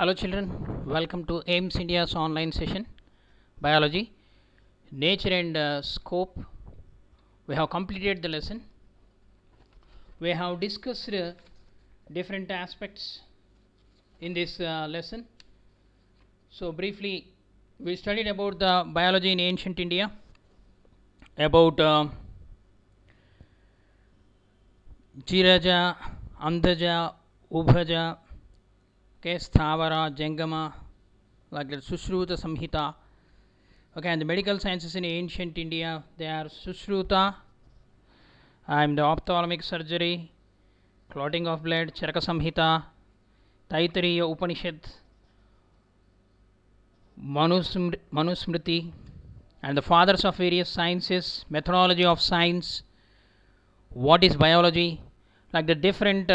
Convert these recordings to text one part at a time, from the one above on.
Hello children, welcome to AIMS India's online session, Biology, Nature and Scope. We have completed the lesson. We have discussed different aspects in this lesson. So briefly, we studied about the biology in ancient India, about Jiraja, Andaja, Ubhaja, Sthavara, Jangama, like the Sushruta Samhita. Okay, and the medical sciences in ancient India, they are Sushruta, and the ophthalmic surgery, clotting of blood, Charaka Samhita, Taittiriya Upanishad, Manusmriti, and the fathers of various sciences, methodology of science, what is biology, like the different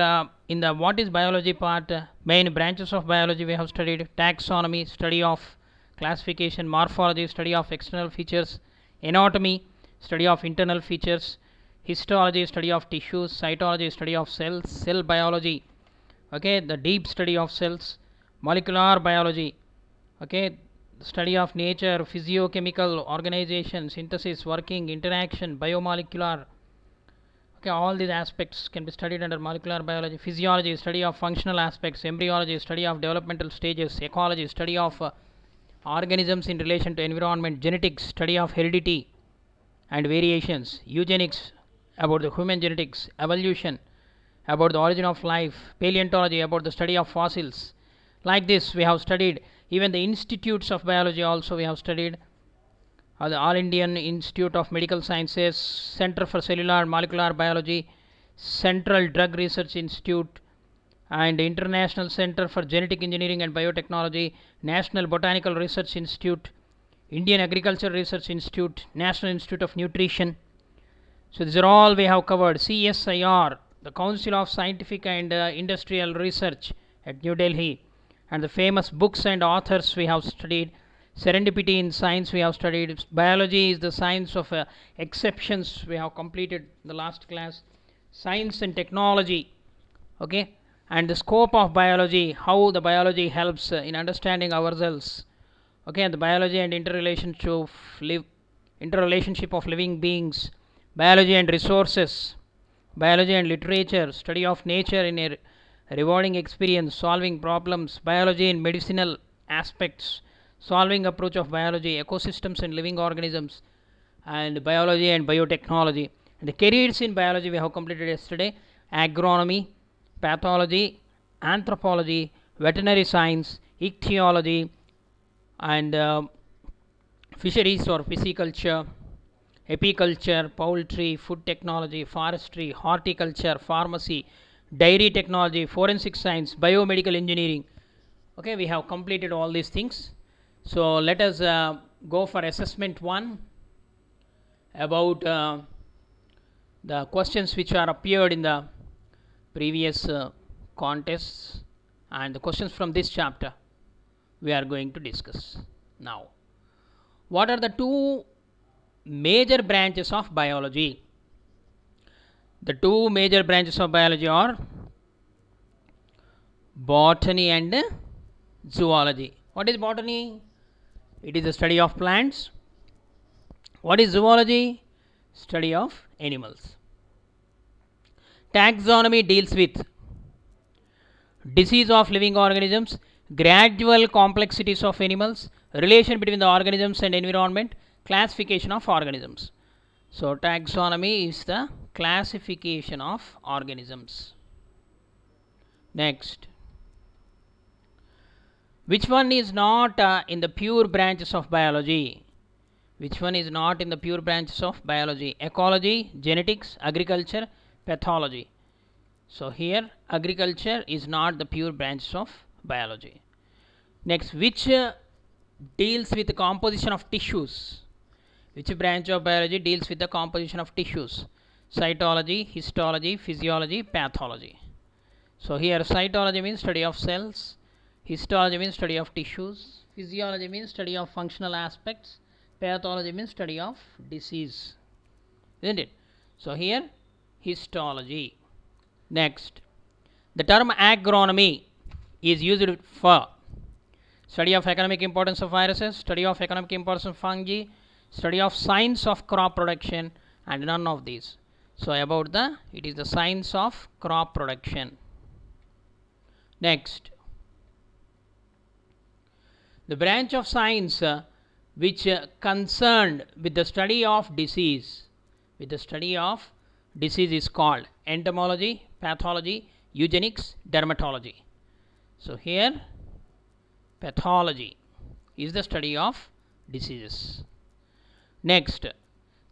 in the what is biology part, main branches of biology we have studied: taxonomy, study of classification; morphology, study of external features; anatomy, study of internal features; histology, study of tissues; cytology, study of cells; cell biology, okay, the deep study of cells; molecular biology, okay, study of nature, physiochemical organization, synthesis, working, interaction, biomolecular. Okay, all these aspects can be studied under molecular biology. Physiology, study of functional aspects; embryology, study of developmental stages; ecology, study of organisms in relation to environment; genetics, study of heredity and variations; eugenics, about the human genetics; evolution, about the origin of life; paleontology, about the study of fossils. Like this we have studied. Even the institutes of biology also we have studied. The All Indian Institute of Medical Sciences, Center for Cellular and Molecular Biology, Central Drug Research Institute, and International Center for Genetic Engineering and Biotechnology, National Botanical Research Institute, Indian Agriculture Research Institute, National Institute of Nutrition. So these are all we have covered. CSIR, the Council of Scientific and Industrial Research at New Delhi, and the famous books and authors we have studied. Serendipity in science we have studied. Biology is the science of exceptions we have completed the last class. Science and technology, okay, and the scope of biology, how the biology helps in understanding ourselves, okay, and the biology and interrelationship of living beings, biology and resources, biology and literature, study of nature in a rewarding experience, solving problems, biology in medicinal aspects, solving approach of biology, ecosystems and living organisms, and biology and biotechnology. And the careers in biology we have completed yesterday: agronomy, pathology, anthropology, veterinary science, ichthyology, and fisheries or pisciculture, apiculture, poultry, food technology, forestry, horticulture, pharmacy, dairy technology, forensic science, biomedical engineering. Okay, we have completed all these things. So let us go for assessment 1 about the questions which are appeared in the previous contests, and the questions from this chapter we are going to discuss now. What are the two major branches of biology? The two major branches of biology are botany and zoology. What is botany? It is the study of plants. What is zoology? Study of animals. Taxonomy deals with disease of living organisms, gradual complexities of animals, relation between the organisms and environment, classification of organisms. So taxonomy is the classification of organisms. Next, which one is not in the pure branches of biology? Which one is not in the pure branches of biology? Ecology, genetics, agriculture, pathology. So here agriculture is not the pure branches of biology. Next, which deals with the composition of tissues? Which branch of biology deals with the composition of tissues? Cytology, histology, physiology, pathology. So here cytology means study of cells, histology means study of tissues, physiology means study of functional aspects, pathology means study of disease, isn't it? So here histology. Next, the term agronomy is used for Study of economic importance of viruses, study of economic importance of fungi, study of science of crop production, and none of these. So about it is the science of crop production. Next, the branch of science which concerned with the study of disease, is called entomology, pathology, eugenics, dermatology. So here pathology is the study of diseases. Next,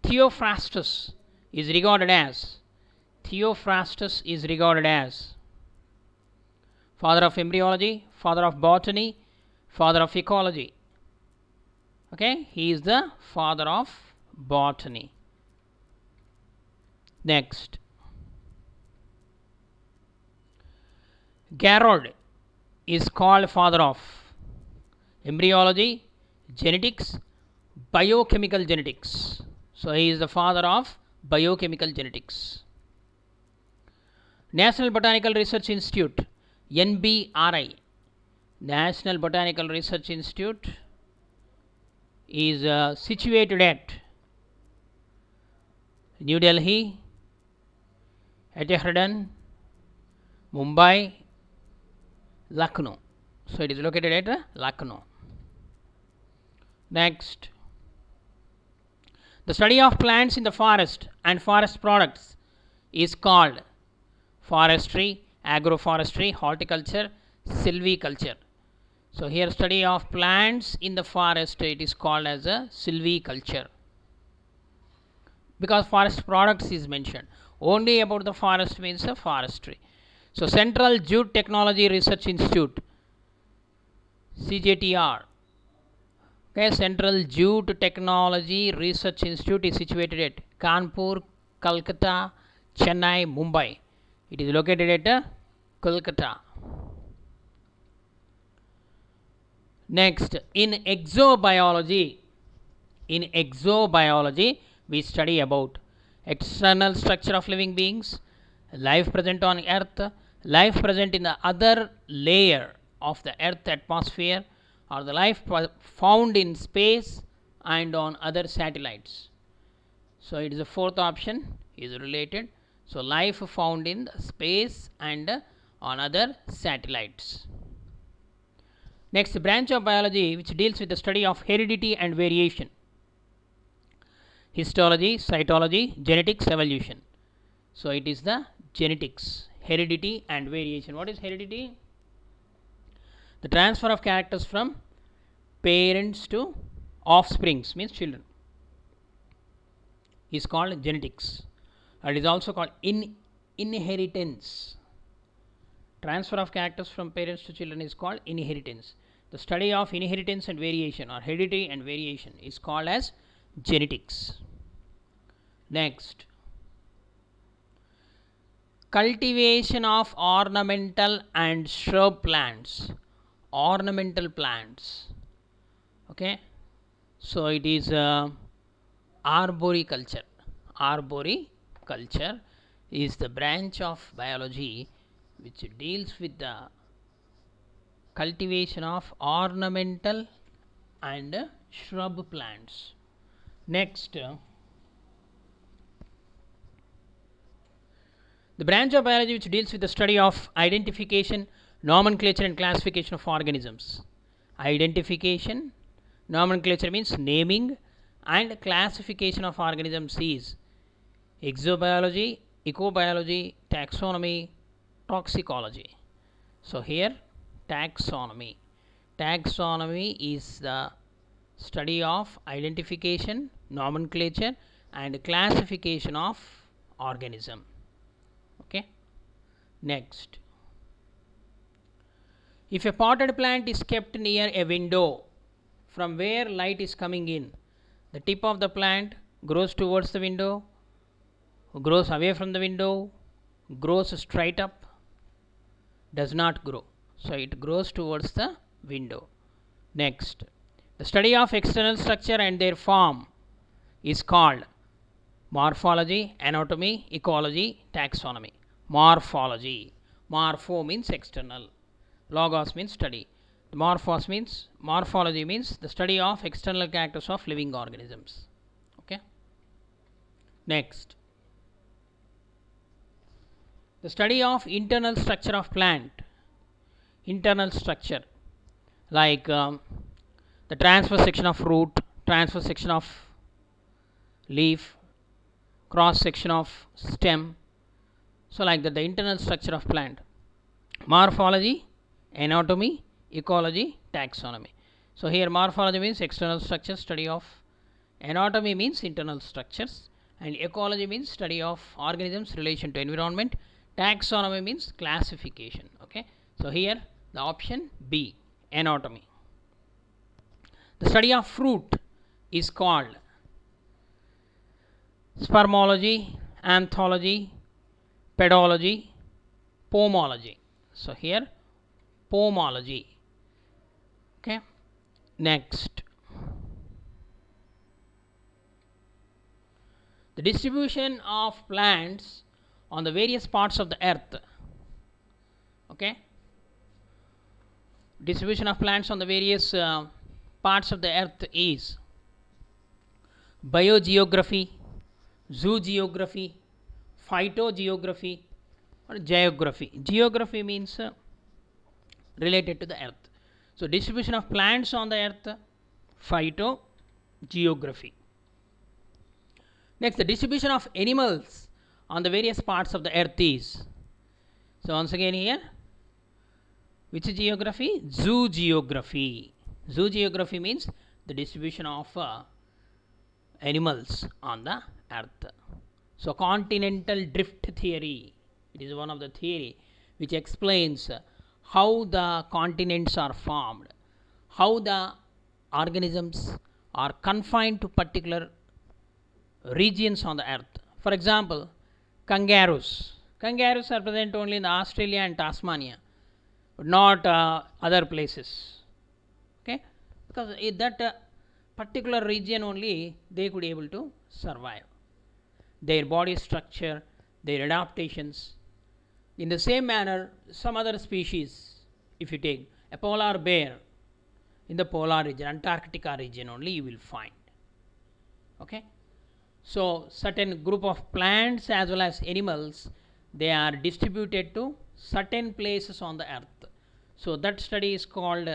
Theophrastus is regarded as father of embryology, father of botany, father of ecology. Okay, he is the father of botany. Next, Garrod is called father of embryology, genetics, biochemical genetics. So he is the father of biochemical genetics. National Botanical Research Institute, NBRI, National Botanical Research Institute, is situated at New Delhi, Etihad, Mumbai, Lucknow. So it is located at Lucknow. Next, the study of plants in the forest and forest products is called forestry, agroforestry, horticulture, silviculture. So here study of plants in the forest, it is called as a silviculture, because forest products is mentioned. Only about the forest means a forestry. So Central Jute Technology Research Institute, CJTR. Okay, Central Jute Technology Research Institute is situated at Kanpur, Kolkata, Chennai, Mumbai. It is located at Kolkata. Next, in exobiology, we study about external structure of living beings, life present on earth, life present in the other layer of the earth atmosphere, or the life found in space and on other satellites. So it is the fourth option is related. So life found in space and on other satellites. Next, branch of biology which deals with the study of heredity and variation, histology, cytology, genetics, evolution. So it is the genetics, heredity and variation. What is heredity? The transfer of characters from parents to offsprings, means children, is called genetics. It is also called inheritance. Transfer of characters from parents to children is called inheritance. The study of inheritance and variation, or heredity and variation, is called as genetics. Next, cultivation of ornamental and shrub plants. Ornamental plants. Okay, so it is arboriculture. Arboriculture is the branch of biology which deals with the cultivation of ornamental and shrub plants. Next, the branch of biology which deals with the study of identification, nomenclature and classification of organisms. Identification, nomenclature means naming, and classification of organisms is exobiology, ecobiology, taxonomy, toxicology. So here taxonomy is the study of identification, nomenclature and classification of organism. Okay, next, if a potted plant is kept near a window from where light is coming in, the tip of the plant grows towards the window, grows away from the window, grows straight up, does not grow. So it grows towards the window. Next, the study of external structure and their form is called morphology, anatomy, ecology, taxonomy. Morphology. Morpho means external. Logos means study. The morphology means the study of external characters of living organisms. Okay. Next, the study of internal structure of plant. Internal structure, like the transverse section of root, transverse section of leaf, cross section of stem. So like that, the internal structure of plant. Morphology, anatomy, ecology, taxonomy. So here morphology means external structure, study of. Anatomy means internal structures, and ecology means study of organisms relation to environment. Taxonomy means classification. Okay, so here the option B, anatomy. The study of fruit is called spermology, anthology, pedology, pomology. So here pomology. Okay, next, the distribution of plants on the various parts of the earth. Okay, distribution of plants on the various parts of the earth is biogeography, zoogeography, phytogeography, or geography. Geography means related to the earth. So distribution of plants on the earth, phytogeography. Next, the distribution of animals on the various parts of the earth is, so once again here, which geography? Zoogeography. Zoogeography means the distribution of animals on the earth. So continental drift theory, it is one of the theory which explains how the continents are formed, how the organisms are confined to particular regions on the earth. For example, kangaroos. Kangaroos are present only in Australia and Tasmania, but not other places. Okay, because in that particular region only they could be able to survive. Their body structure, their adaptations. In the same manner, some other species, if you take a polar bear, in the polar region, Antarctica region only you will find. Okay, so certain group of plants as well as animals, they are distributed to certain places on the earth. So that study is called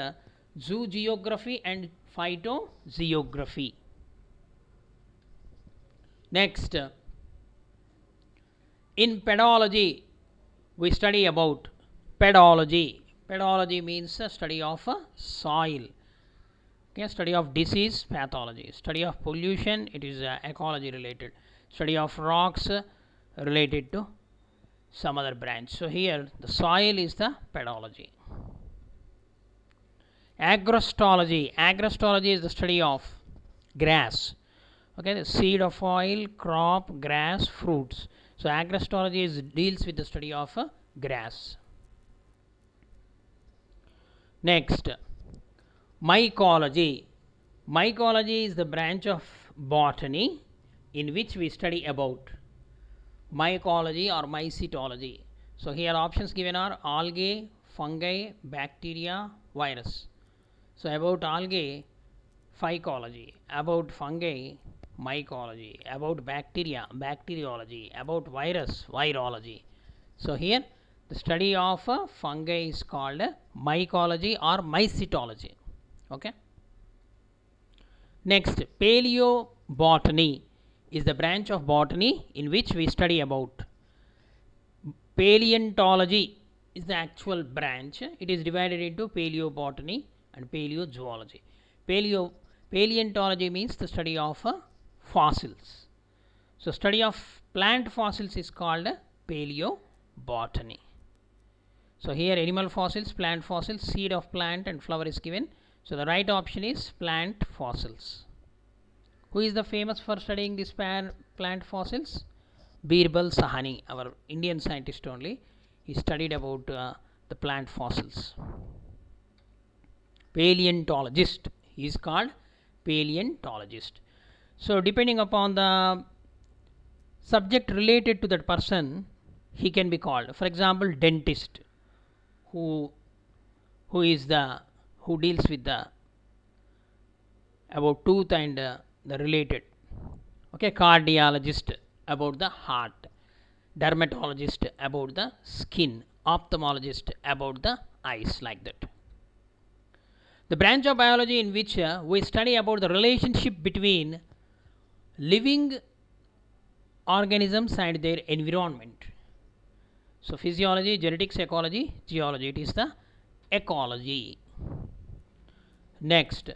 zoogeography and phytogeography. Next, in pedology, we study about pedology. Pedology means study of soil. Okay, study of disease, pathology. Study of pollution, it is ecology related. Study of rocks related to some other branch. So here the soil is the pedology. Agrostology. Agrostology is the study of grass. Okay, the seed of oil, crop, grass, fruits. So agrostology deals with the study of grass. Next, mycology. Mycology is the branch of botany in which we study about mycology or mycetology. So here options given are algae, fungi, bacteria, virus. So about algae, phycology; about fungi, mycology; about bacteria, bacteriology; about virus, virology. So here the study of fungi is called mycology or mycetology. Okay. Next, paleobotany is the branch of botany in which we study about. Paleontology is the actual branch. It is divided into paleobotany and paleozoology. Paleontology means the study of fossils. So study of plant fossils is called paleobotany. So here animal fossils, plant fossils, seed of plant and flower is given. So the right option is plant fossils. Who is the famous for studying these plant fossils? Birbal Sahani, our Indian scientist only. He studied about the plant fossils. Paleontologist. He is called paleontologist. So depending upon the subject related to that person, he can be called. For example, dentist. Who is the who deals with the about tooth and the related. Okay, cardiologist about the heart, dermatologist about the skin, ophthalmologist about the eyes, like that. The branch of biology in which we study about the relationship between living organisms and their environment. So physiology, genetics, ecology, geology, it is the ecology. Next,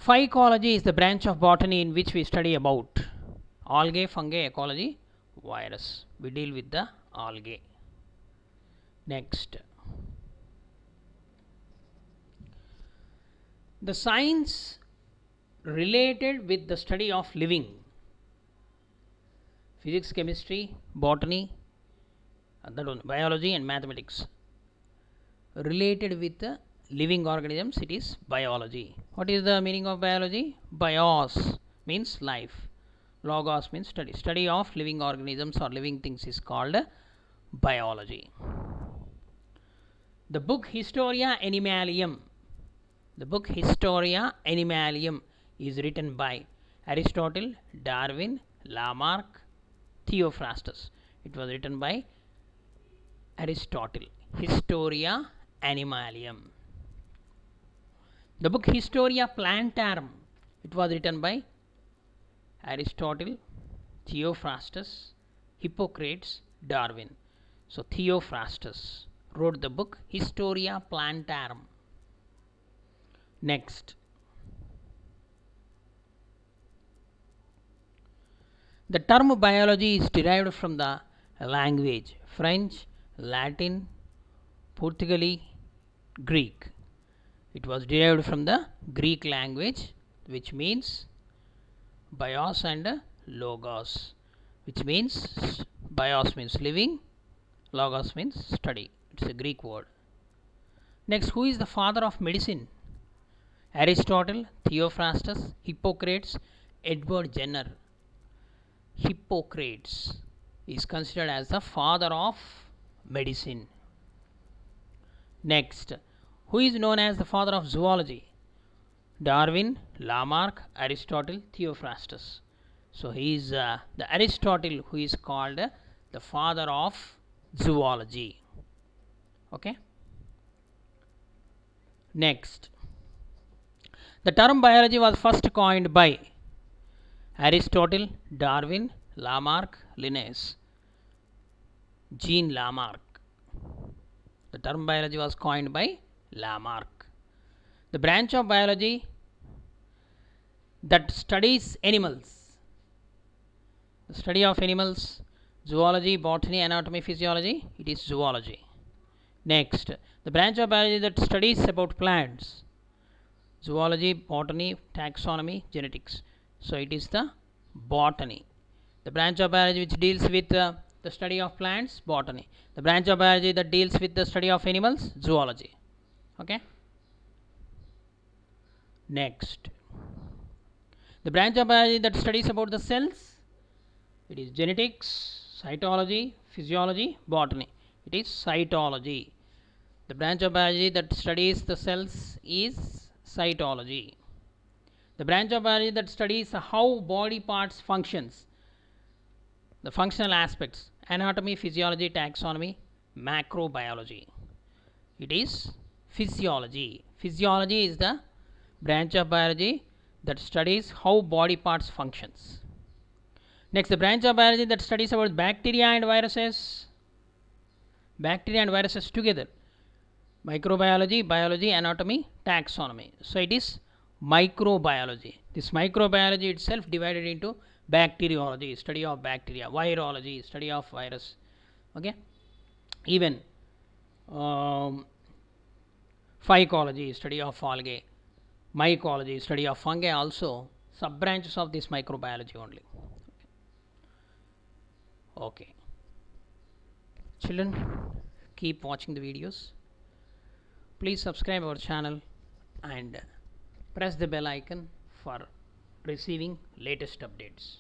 phycology is the branch of botany in which we study about algae, fungi, ecology, virus. We deal with the algae. Next, the science related with the study of living, physics, chemistry, botany, that one, biology and mathematics. Related with the living organisms, it is biology. What is the meaning of biology? Bios means life, logos means study. Study of living organisms or living things is called biology. The book Historia Animalium, the book Historia Animalium is written by Aristotle, Darwin, Lamarck, Theophrastus. It was written by Aristotle. Historia Animalium. The book Historia Plantarum, it was written by Aristotle, Theophrastus, Hippocrates, Darwin. So Theophrastus wrote the book Historia Plantarum. Next, the term biology is derived from the language French, Latin, Portuguese, Greek. It was derived from the Greek language, which means bios and logos, which means bios means living, logos means study. It's a Greek word. Next, who is the father of medicine? Aristotle, Theophrastus, Hippocrates, Edward Jenner. Hippocrates is considered as the father of medicine. Next, who is known as the father of zoology? Darwin, Lamarck, Aristotle, Theophrastus. So he is the Aristotle who is called the father of zoology. Okay. Next, the term biology was first coined by Aristotle, Darwin, Lamarck, Linnaeus. Jean Lamarck. The term biology was coined by Lamarck. The branch of biology that studies animals, the study of animals, zoology, botany, anatomy, physiology, it is zoology. Next, the branch of biology that studies about plants, zoology, botany, taxonomy, genetics. So it is the botany. The branch of biology which deals with the study of plants, botany. The branch of biology that deals with the study of animals, zoology. Okay. Next, the branch of biology that studies about the cells, it is genetics, cytology, physiology, botany. It is cytology. The branch of biology that studies the cells is cytology. The branch of biology that studies how body parts functions, the functional aspects, anatomy, physiology, taxonomy, macrobiology, it is physiology. Physiology is the branch of biology that studies how body parts functions. Next, the branch of biology that studies about bacteria and viruses, bacteria and viruses together, microbiology, biology, anatomy, taxonomy. So it is microbiology. This microbiology itself divided into bacteriology, study of bacteria, virology, study of virus. Okay. Even phycology, study of algae, mycology, study of fungi, also sub branches of this microbiology only. Okay. Children, keep watching the videos. Please subscribe our channel and press the bell icon for receiving latest updates.